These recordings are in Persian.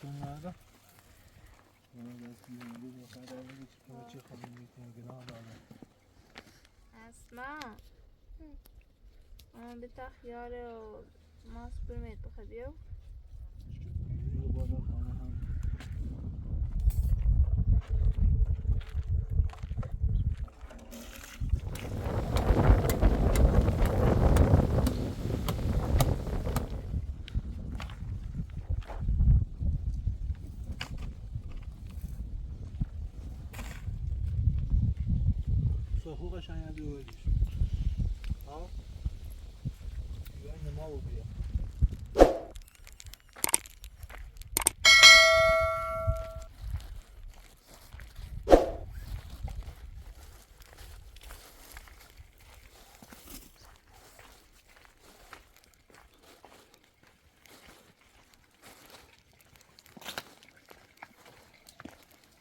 سنتون نده من دست بیرونی بخواه در بگی چی خواهی میکنم گناه دارم اسما به تخیار و ماست برمید بخواه بیو برو بالا خانه هم صفو قشنگ بیوردیش ها؟ بیوین ما رو بیا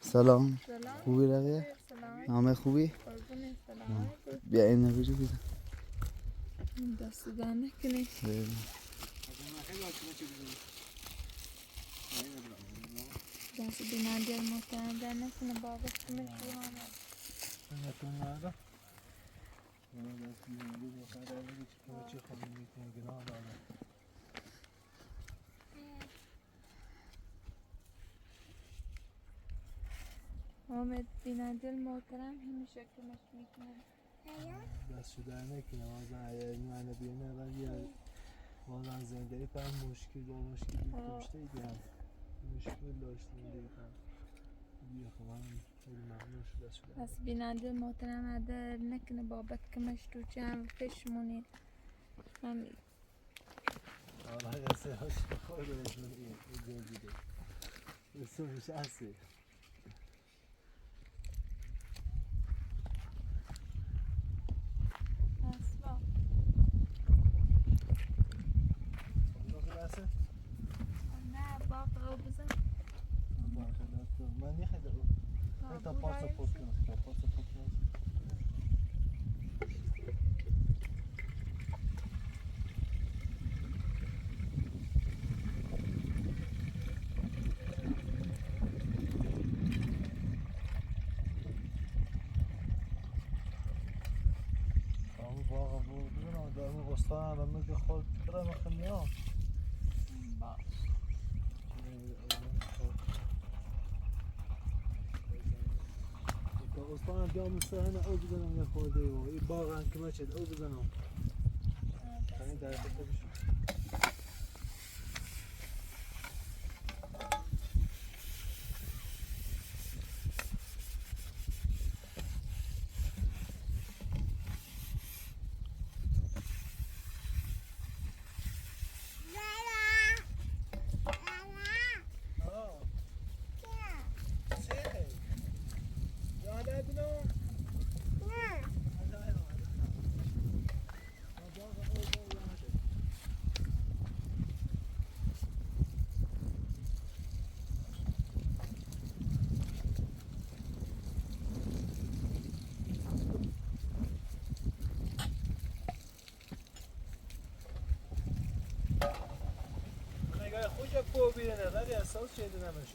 سلام خوبی روی؟ همه خوبی؟ بیا این نبیجو بیدم دست در نکنی دست بیننده محترم در نکنه بابت مشروعانه سنتون نده من دست بیرونی بخواه در بگی چی خواهی میکنم گناه دارم آمد بیننده محترم همیشه کمش میکنه دست شو در نکنه بازن اگر منو بینه ولی بازن زندگی کنم مشکل با مشکلی کشته ایدیم مشکل داشتیم دیگم بیا خواهم خیلی ممنون شد دست شو در پس بیننده محترم عدر نکنه بابت کمش تو چند فشمونید همین آره قصه هاش بخور بهشون این دیده قصه میشه هستی اسبا نه باقی او بزن من نیخه دارم من تا پاس پوت کنم تا پاس پوت کنم همون باقا بود بگنم دارم استان هم میگه خود کرم خیلی ها باش استان بیام سهن او بزنم یه خورده و این باغ هم که مچد او بزنم خیلی در خطه بشم خوشا کو بیرنه ولی اساس چیده نمیشه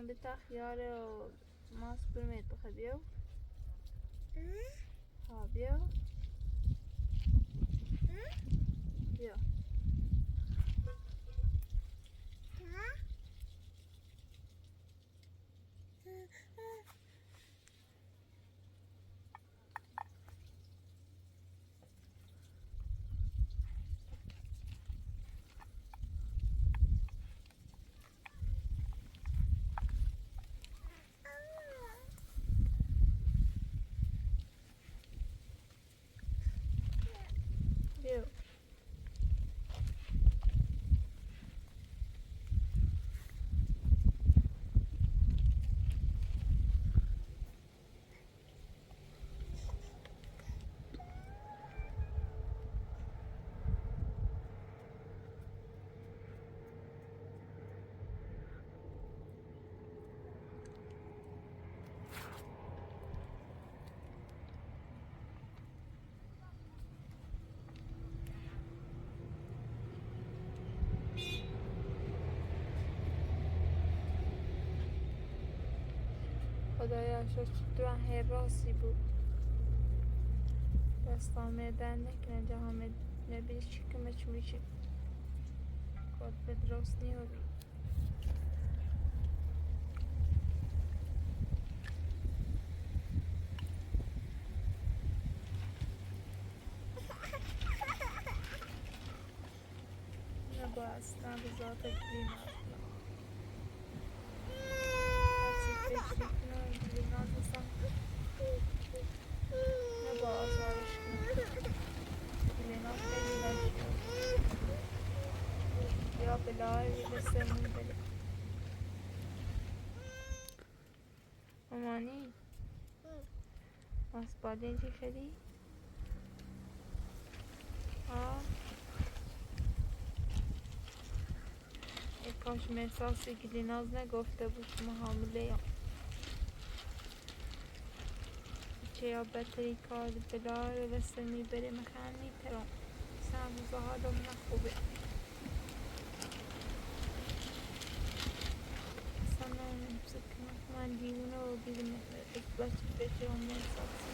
من بتا خیاره و ماس برمید بخواه بیو ها بیو بیو بیو خدایا شد تو هر راسی بود دستان میدن نکنه جا همه نبیش چکمش میشه کد به درست نیو بی نبا اصلا به ذات بیم اصلا کسی فکر کنه بیم اصلا نبا آزارش کنه لینا خیلی لشکر یا بلای بسمون بله مامانی ماسپادین چی خیلی؟ ها یک کاش محساسی که لیناز نگفته بود که ما حامله هم چه یا بطری کار بلا رو بسته میبره مخن میترم سم روزه ها دم نخوبه اصلا نمیشه که من دیونه و بیدونه بچه بچه هم محساسی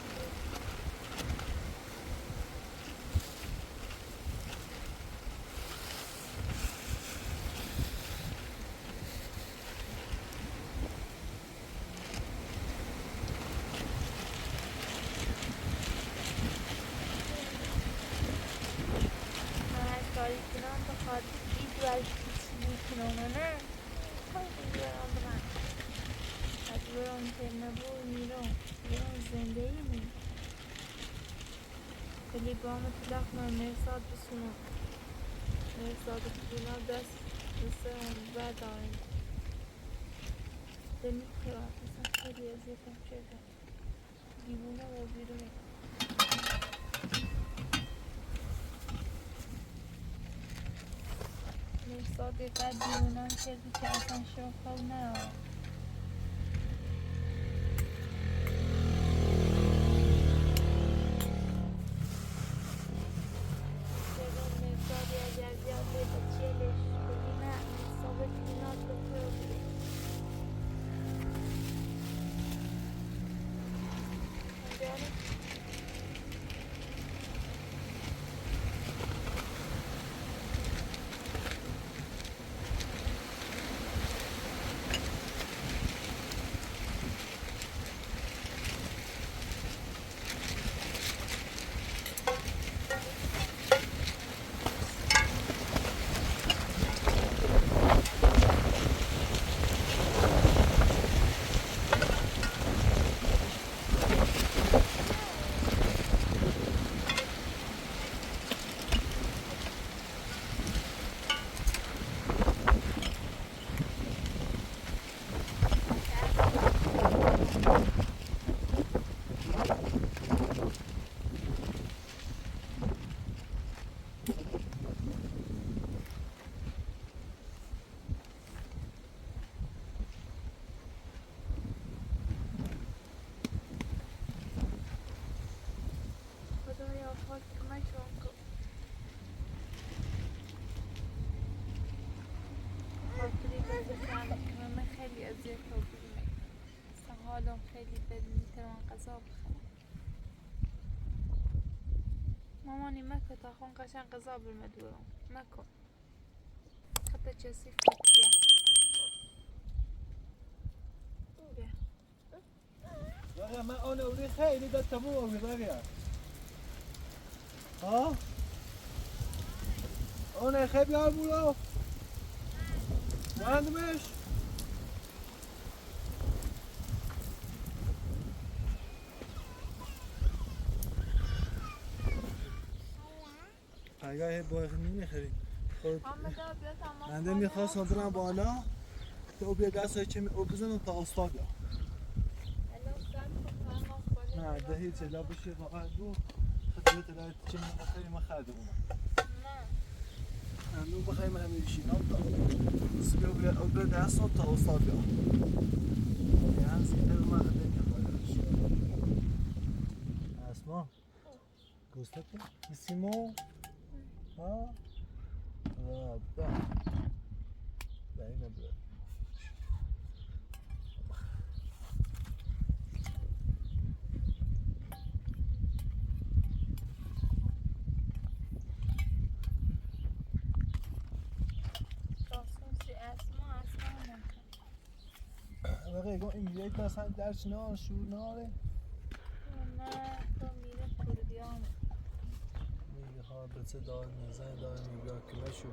کاری کنم بخواد این دوش کسی کنم نه خیلی برام برم از برام که نبود میرم زنده ای میم خیلی با همه طلاق من مرساد بسونم مرساد بسونم دست اون بردارم دنی کرام اصلا خیلی ازیتم شده دیوونه و بیرونه مرساد قد دیوونم کردی که اصلا شوخل نه حالا خیلی بد میتونم غذا بخورم. مامانی مکه تا خون قشنگ غذا برمد برم مکن خطا چسی فت بیا بیا بقى ما انا ولي خيلي ده تبوه بقى ها انا خيب يا ابو ما عندمش پگاه باید نمیخریم من میخواست برم بالا تو بیا گاز های چه او بزنم تا استاد بیا نه ده هیچ لا بشی واقعا دو خدمت را چه میخوایی ما خرده بودم نه بخوایم همین شینام تا بیا بیا او بیا دست تا استاد بیا یعنی سیده ما خده میخوایش اسما گوستت بسیمو ها رابا دایما بیا بقیه گو این یک مثلا درچ نار شور ناره نه تو میره کردیانه میگه ها بچه دار میزن دار میگه کلاشو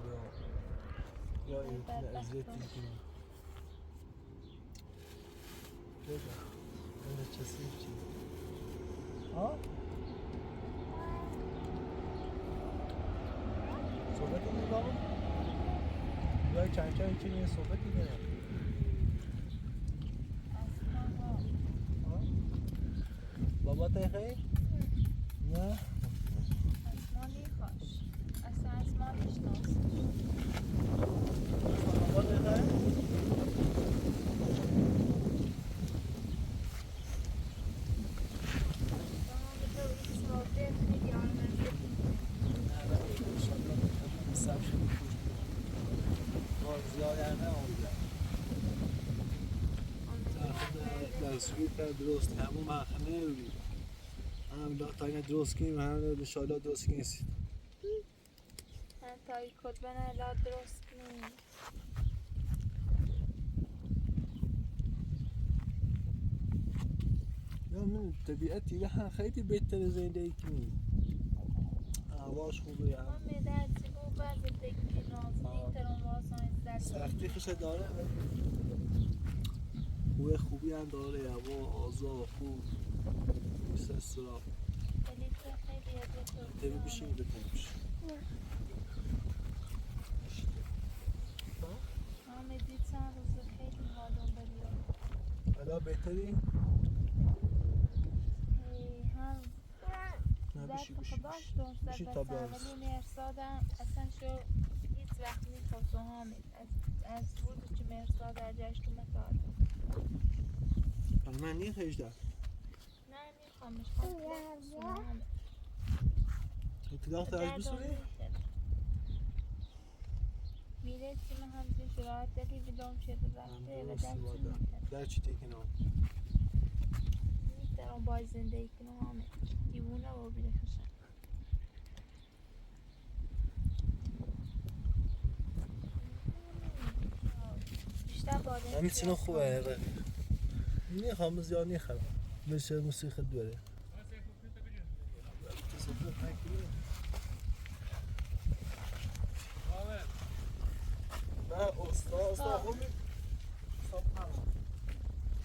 بیا یا ایتونه ازیت میکنه بگه اینه چسی چی ها صحبت میگم یا چند چند چی نیه صحبت میگم بابا تخیر؟ نه؟ اسمانی خوش اصلا اسمانیش ناست بابا تخیر؟ درست همون مخنه روی هم تا اینه درست کنیم هم انشاءالله درست کنیم تا این کد بنا لا درست کنیم یا من طبیعتی ده خیلی بهتر زندگی کنیم هواش خوبه هم درسی بو بعض دکی نازنی ترون واسان سختی خوش داره خوبی هم داره هوا آزا خوب نیست سرا تبی بشین بکنیم دید چند روز خیلی حالم بدیم حالا بهتری؟ هم بشی خداش دوست دست اولی مرسادم اصلا شو هیچ وقت میخواست و حامد از بود که مرساد در جشت مکار من نیه خیش در نه میخوامش حامد اطلاق تا از بسونه؟ میره چیم همزه شراحت دلی بدام شده رفته و در چی میتن در چی تکنم؟ میترم باید زندگی کنم حامد دیوونه و بیره خشن بیشتر باده همین چنان خوبه رقیق نیخوام زیاد نیخوام بشه موسیقی دوره نه استاد خوبی صاحب نمون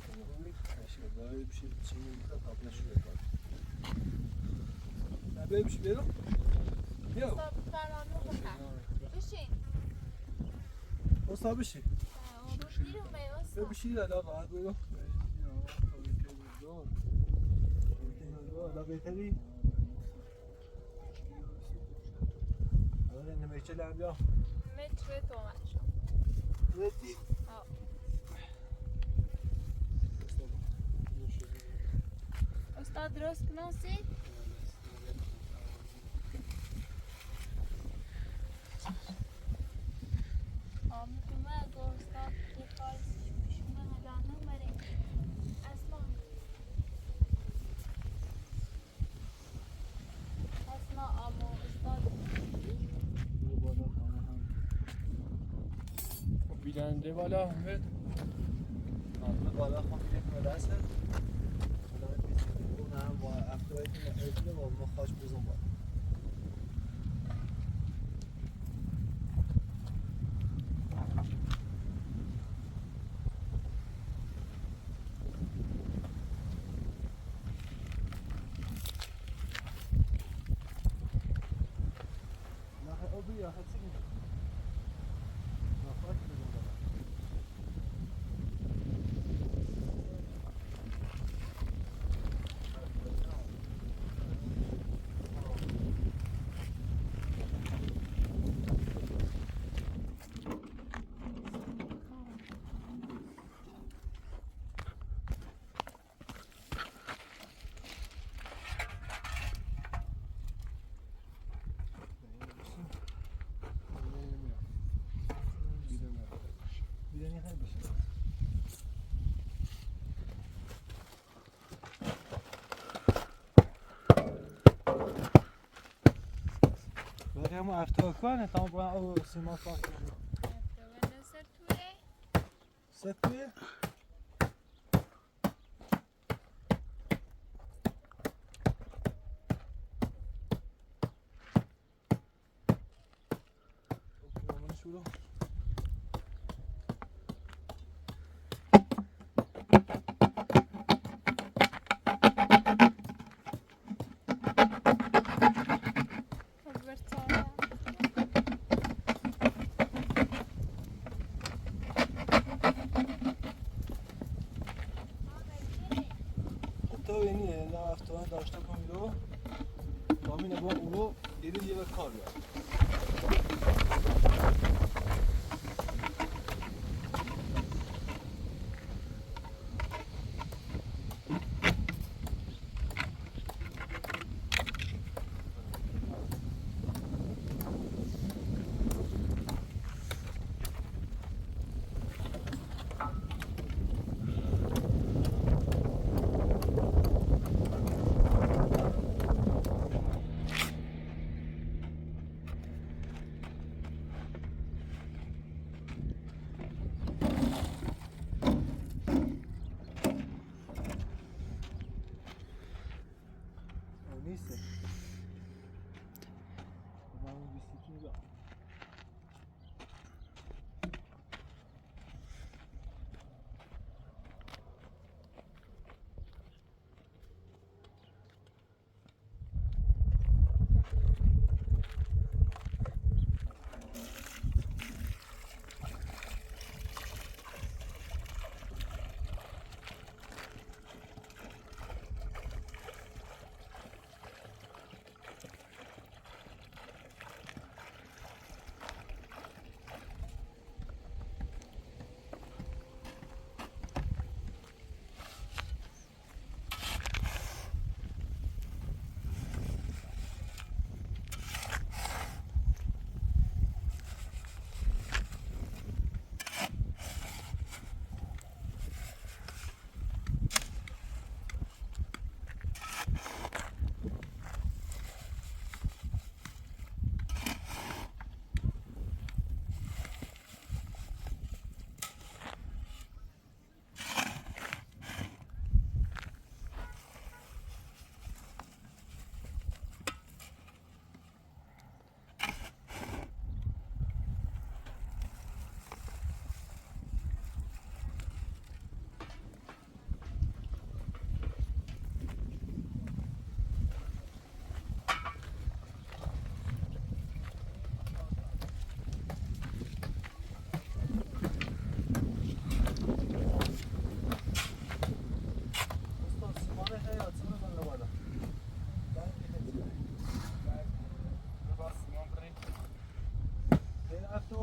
خوبی نشه باید بشه چی میخواد آب نشوره کار نه بشه برو بیا استاد فرانو بخم بشین استاد بشی بشی لالا باید برو لا بهتری الان نمیشه لامیا متر تو ماشو ردی استاد درست کناسی آمون که ما گو استاد که کارش بشونه هدانه بره اسمان زنده بالا احمد بالا خب یک مدرسه اون هم با افرایی که ادله و ما خواهش بزن بالا یا حتی Vediamo efter sjön, tar bra och simmar fast. Sätt du? شروع تو اینی نه افتوان داشته کنید و تامین با اونو دیدی یه کار بیاد نیست. من بیسیکل دارم.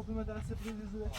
Prima dessa precisão.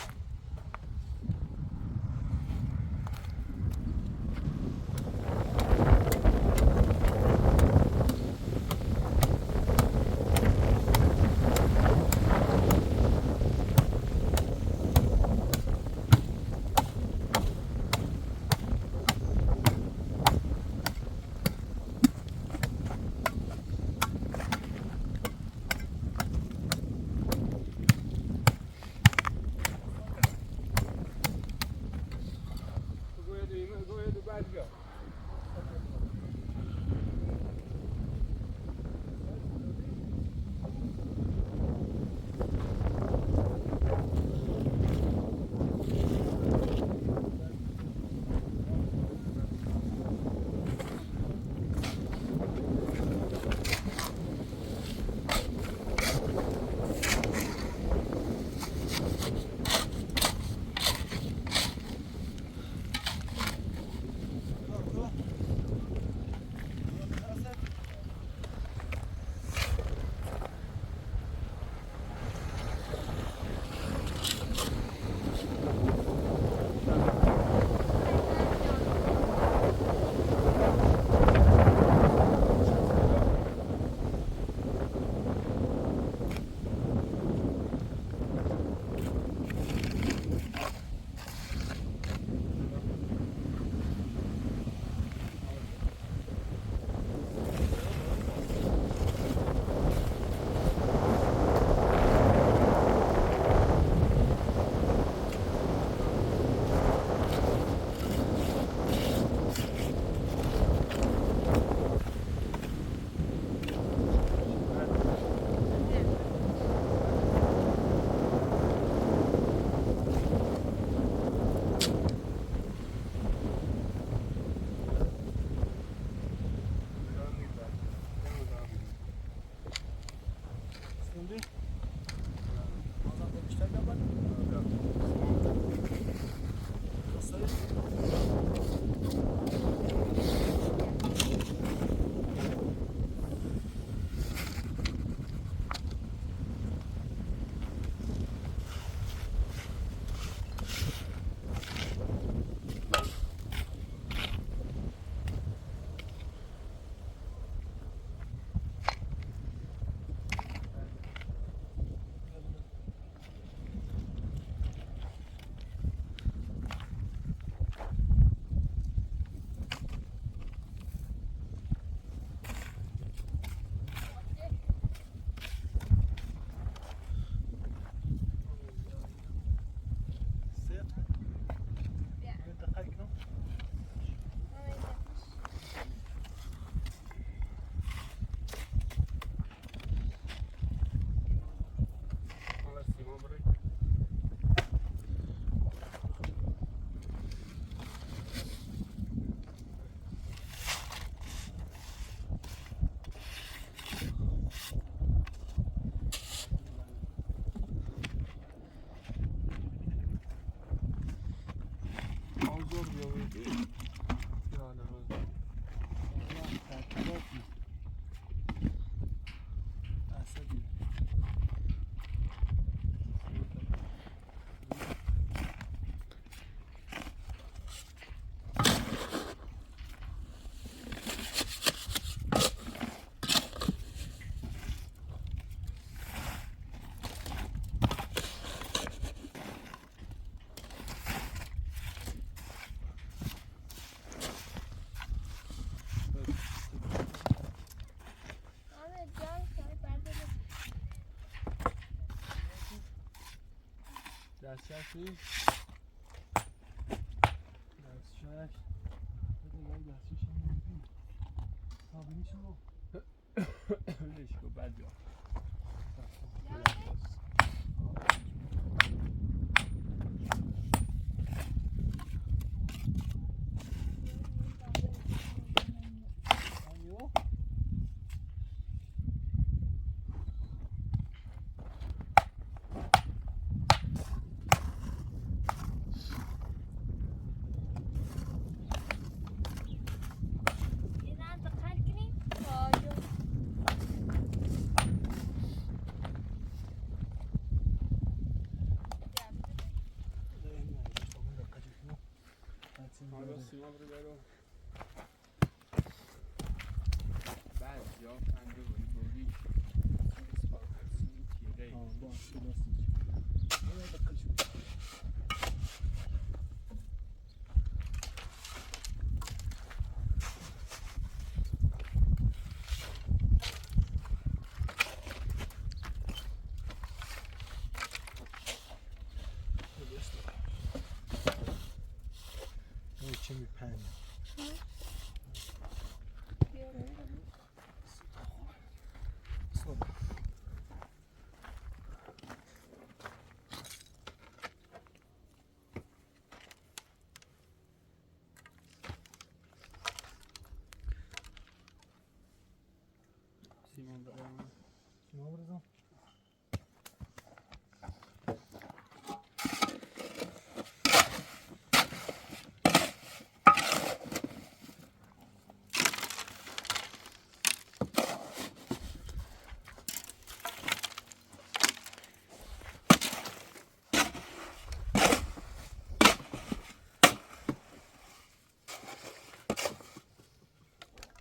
دستشوی دستشویش بده یه دستشویش هم میبینی تابینیشون رو لشکو بد بیا حالا سیمان رو برو بعد جا پنده بایی بودی چه میپنی سیمان برو سیمان برزم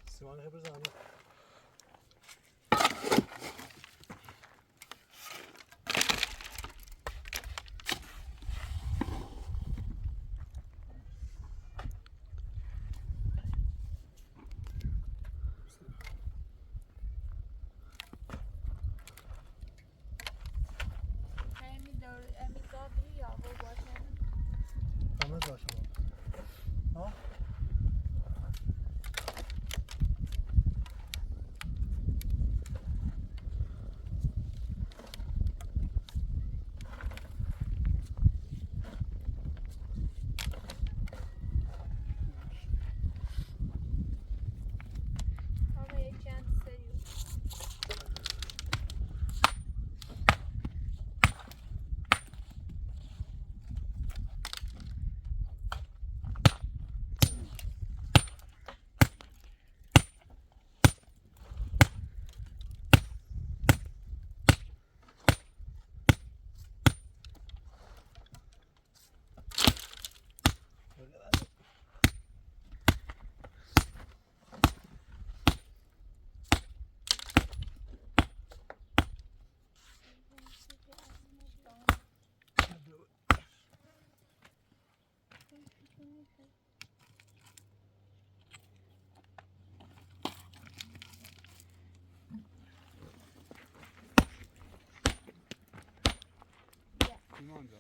سیمان برزم همه داشتم ها سیمان جا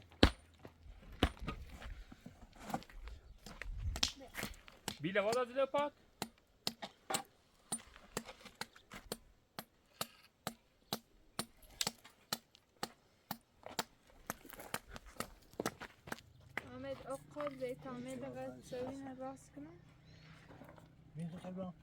بیله واد از لپات Ahmet o kol zeyt Ahmet اقدر سوین راست کنم بین خیلی برام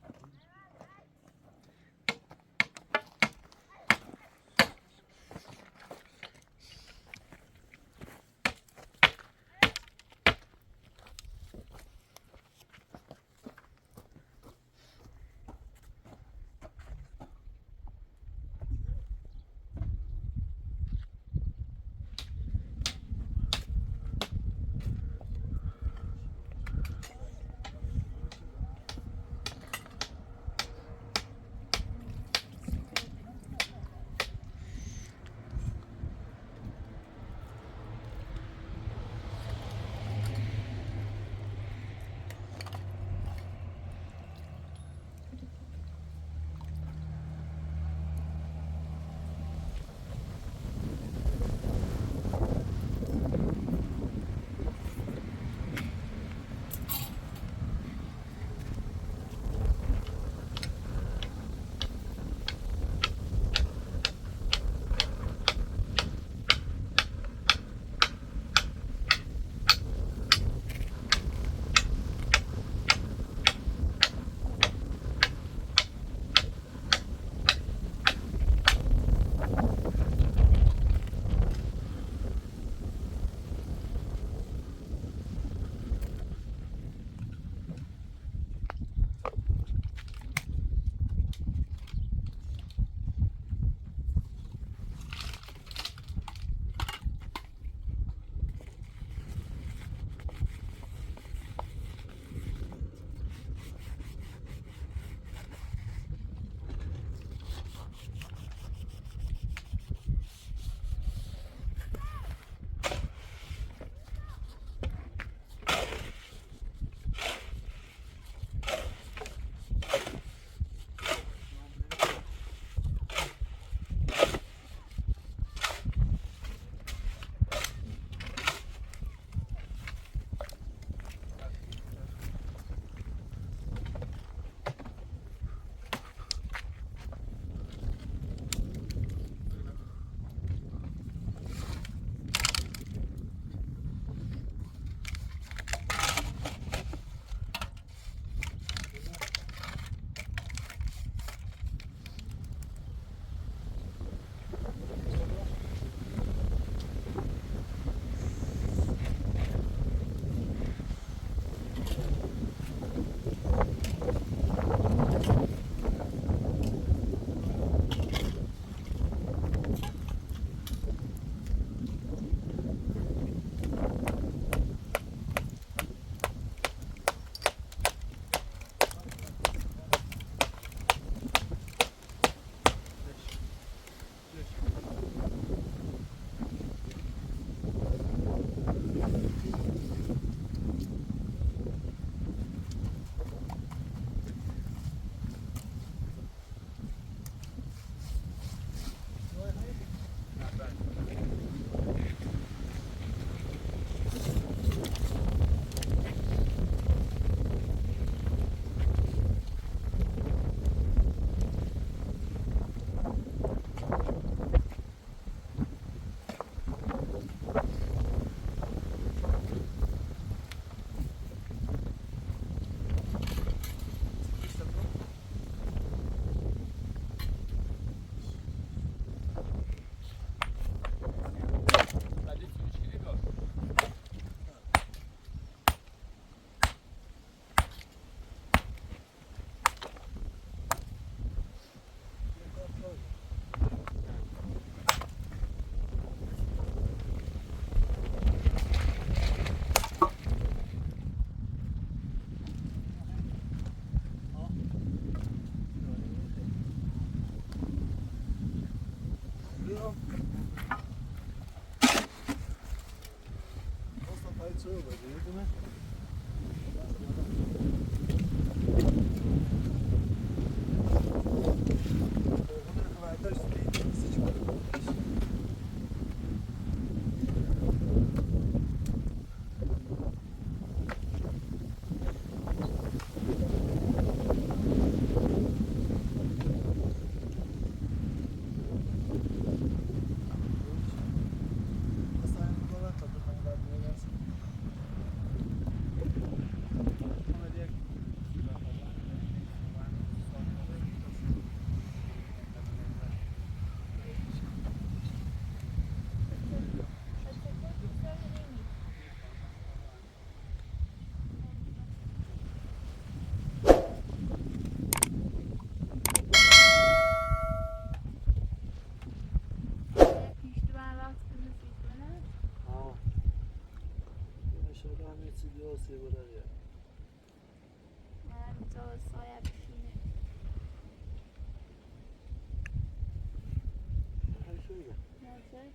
واسه برای من جا سایه بشینه هر شده نظر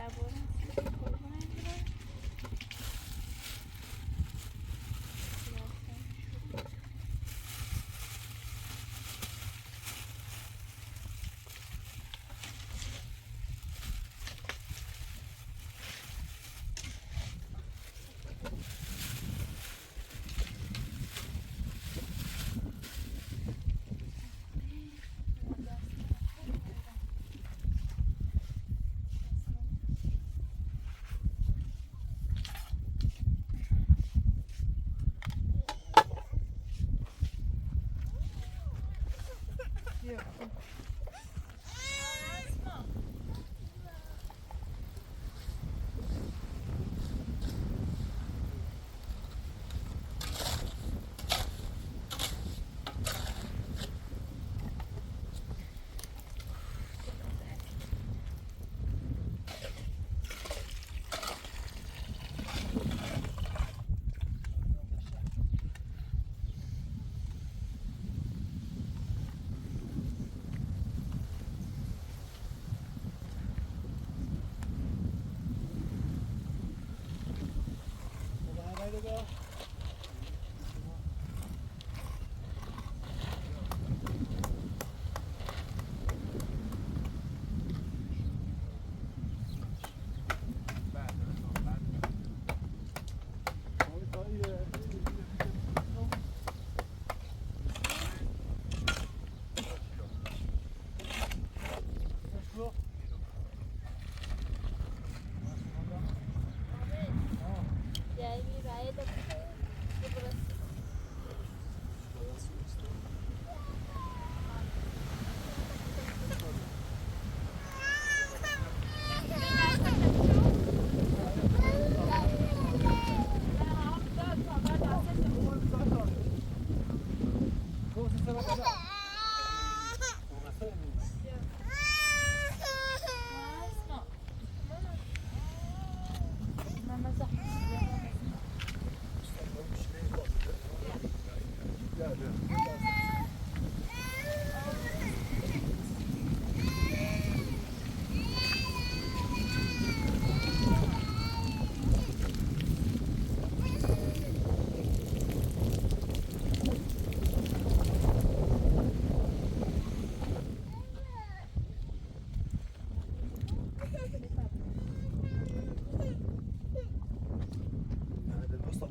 درباره قربونت برم.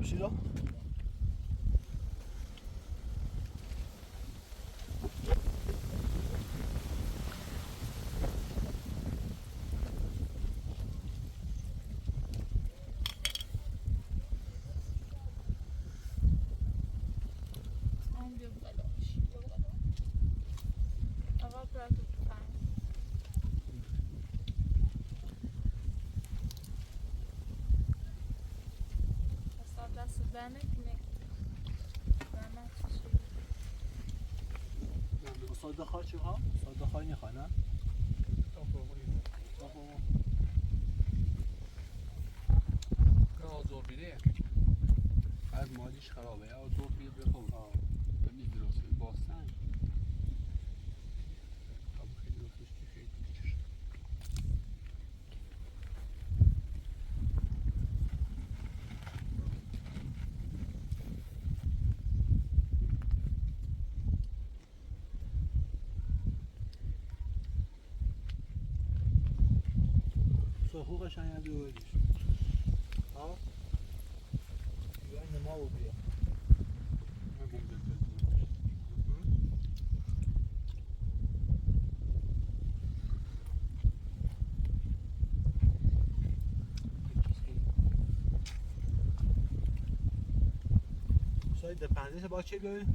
Chilo? صادق ها چه ها؟ صادق های نخوانم؟ آزار بیره از مالیش خرابه آزار بیره بخور به میدرسه باستن خیلی درستش که خیلی کچش حقوقش هم یه دوریش ها؟ یا این ما رو بیا شاید دپندش با چه بیایی؟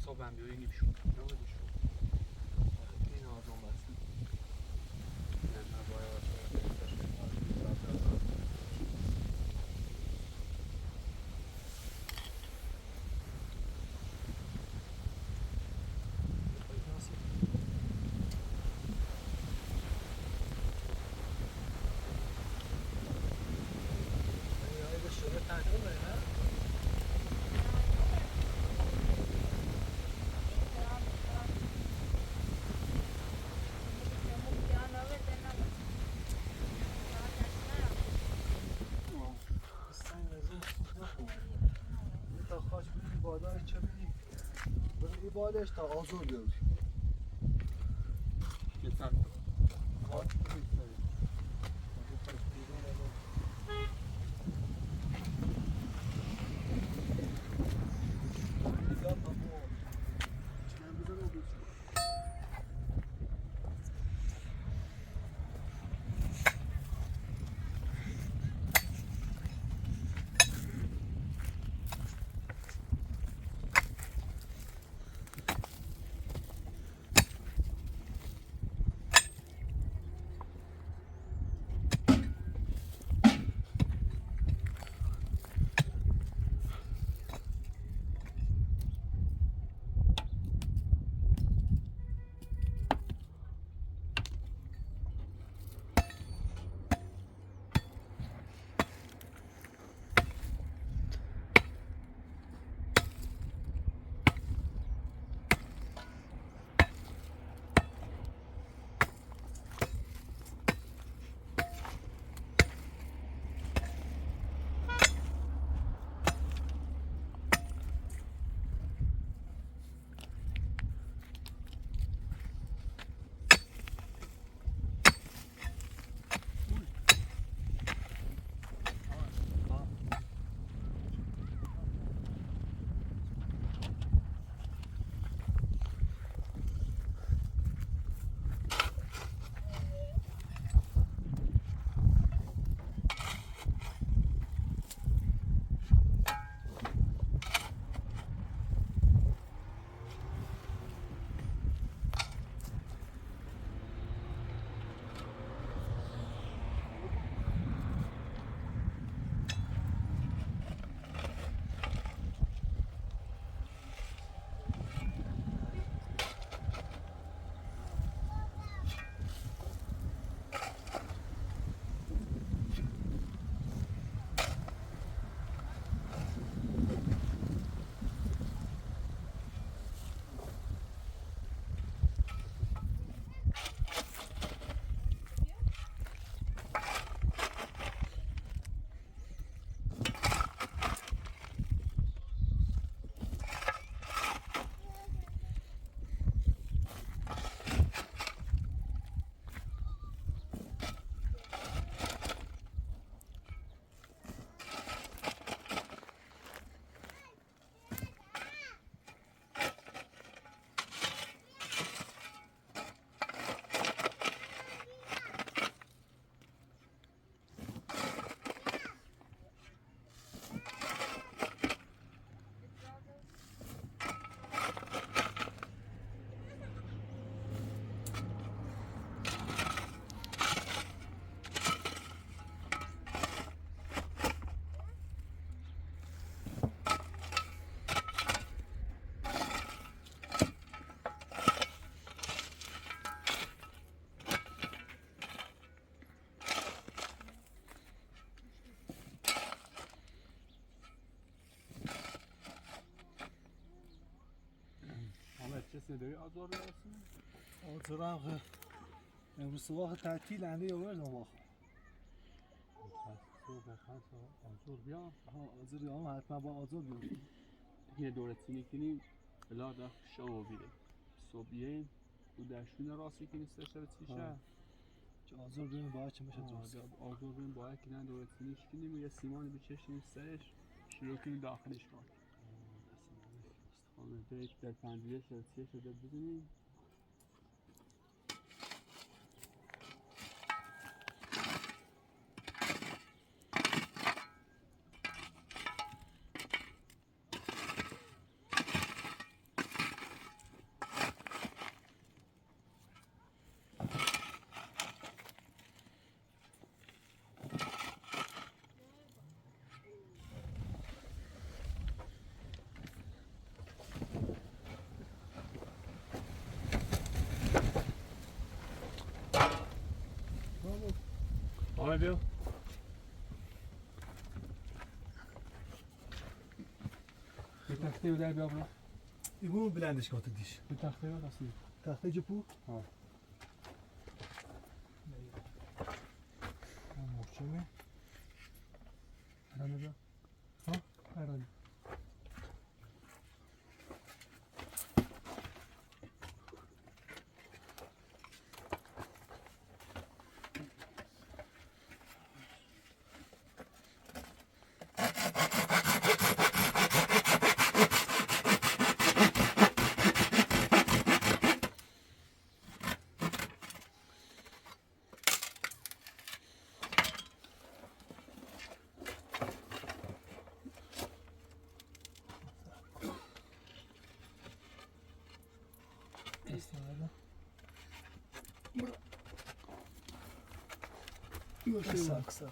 صبح هم بیایی نیمشون این آزان بسید بالش تا آزار بیاد. Yeter. کسی داری آزار برسیم؟ آزارم خیلی امروز صبح تعطیل انده آوردم واقعا صبح بخواست آزار بیام آزار بیام حتما با آزار بیام یه دوره تینی کنیم بلا دا شما بیره صبح بیاییم و دشتون راستی کنیم سشتر تیشه چه آزار بیام باید چه میشه درست آزار بیام باید کنن دوره تینیش کنیم و یه سیمانی بچشتیم سرش شروع کنیم داخلش کار خانه در پنجره شرطیه شده بزنیم آمه بیو یه تخته رو در بیا برا ایگون بلندش کات دیش یه تخته رو رسید تخته جپو ها محکمه هرانه بیا ها هرانه Kısa kısa.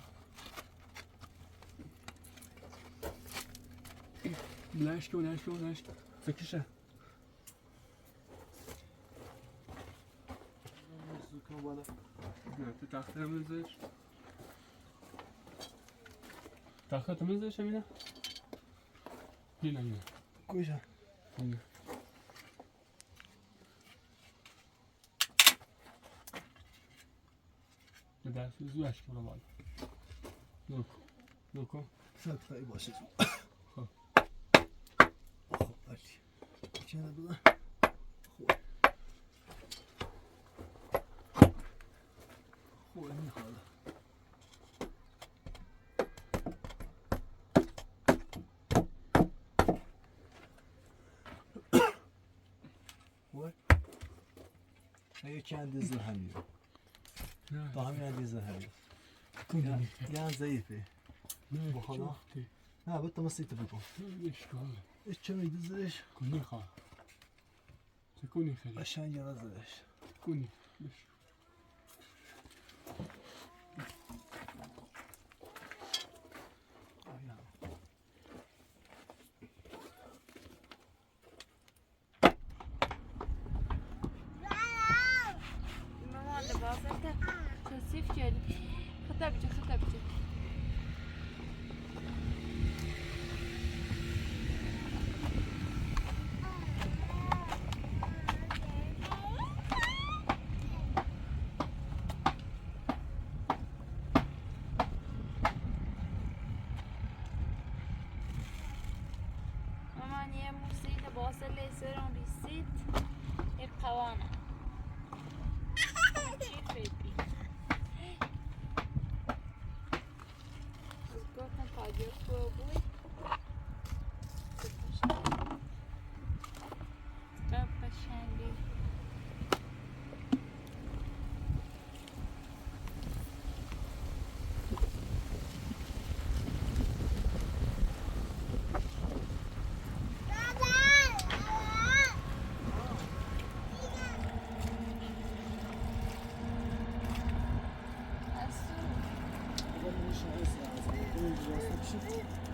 لشک و لشک و لشک فکرشه Zukan bana. تو تخت میزش تخت میزش همینه اینه Koyacağım. اینه به دست زوش برو بالا نکن Saktayı başlayacağım. خب. خب علی. کنه بودن. خوب این حالا. خوبه؟ نه kendi zırhamıyor. نه Tahmin ediyor zırhamıyor. کنی Yani zayıfı. نه bu حالا. تی Ha bu tamasıydı bu. اشکال Hiç çömeydi zırh. کنی خواه چه کنی خیلی Aşağı yana zırh. کنی مامان لباسك كثيف جالي خطبجة خطبجة مامان يا موسي لباس اللي يصيرون بيسيت القوانة Baby. Let's go compadre for a boy. Papa Shandy.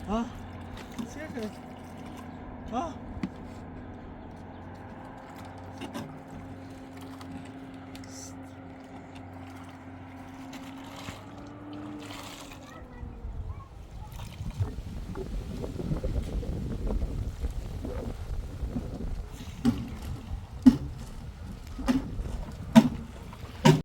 Ha? Sen Ha?